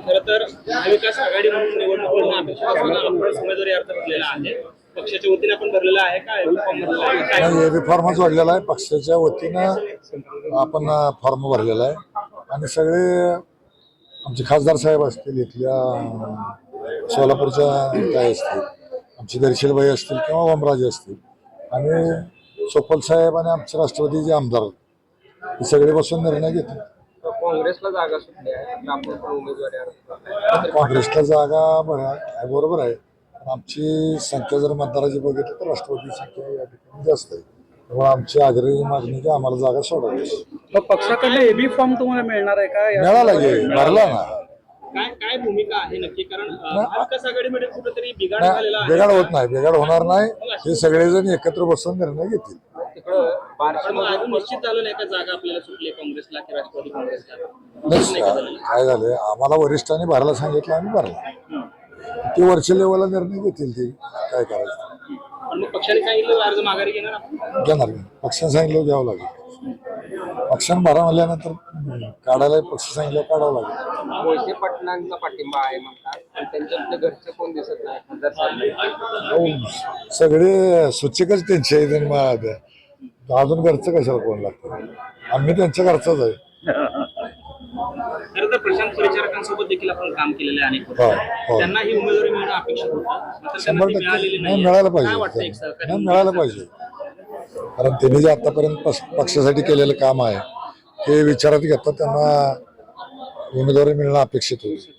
खरं तर महाविकास आघाडी म्हणून निवडणूक अपेक्षा उमेदवारी अर्ज भरलेला आहे. पक्षाच्या वतीने आपण भरलेला आहे का फॉर्म भरलेला आहे काय? नाही, एबी फॉर्मच भरलेला आहे. पक्षाच्या वतीनं आपण फॉर्म भरलेला आहे आणि सगळे आमचे खासदार साहेब असतील, इथल्या सोलापूरच्या काय असतील, आमचे दर्शीलबाई असतील किंवा ओमराजे असतील आणि सोपल साहेब आणि आमचे राष्ट्रवादीचे आमदार हे सगळे बसून निर्णय घेतील. काँग्रेसला जागा सुटली आहे, आपण पण उमेदवारी अर्ज काँग्रेसला जागा बरोबर आहे, पण आमची संख्या जर मतदाराची बघितली तर राष्ट्रवादी संख्या या ठिकाणी जास्त आहे. त्यामुळे आमची आग्रही मागणी की आम्हाला जागा सोडावी. पक्षाकडे एबी फॉर्म तुम्हाला मिळणार आहे का? मिळाला की भरला ना. काय काय भूमिका आहे नक्की? कारण महाविकास आघाडीमध्ये कुठेतरी बिघाड झालेला आहे. बिघाड होत नाही, बिघाड होणार नाही. हे सगळेजण एकत्र बसून निर्णय घेतील. पण अजून निश्चित झालं नाही का जागा आपल्याला सुटली काँग्रेसला की राष्ट्रवादी काँग्रेसला? काय झालंय, आम्हाला वरिष्ठांनी भरायला सांगितलं, आम्ही भरला. ते वरच्या लेवलला निर्णय घेतील, ते काय करायचं. पण मग पक्षाने सांगितलं अर्ज माघारी घेणार आपण? घेणार पक्षाने सांगितलं घ्यावं लागेल. पक्षाने भरा म्हणल्यानंतर काढायला पक्ष सांगितलं काढावं लागेल. मोहिते पाटलांचा पाठिंबा आहे म्हणतात, पण त्यांच्या घरचे कोण दिसत नाही. सगळे सूचकच त्यांचे आहेत आणि मग अजून घरचं कशाला कोण लागतं? आम्ही त्यांच्या घरचाच आहे. खरं तर प्रशांत परिचारकांसोबत देखील आपण काम केलेलं आहे अनेक वर्ष. त्यांना ही उमेदवारी मिळणं अपेक्षित होतं, 100% नाही मिळायला पाहिजे. नाही मिळायला पाहिजे, कारण त्यांनी जे आतापर्यंत पक्षासाठी केलेलं काम आहे ते विचारात घेता त्यांना उमेदवारी मिळणं अपेक्षित होतं.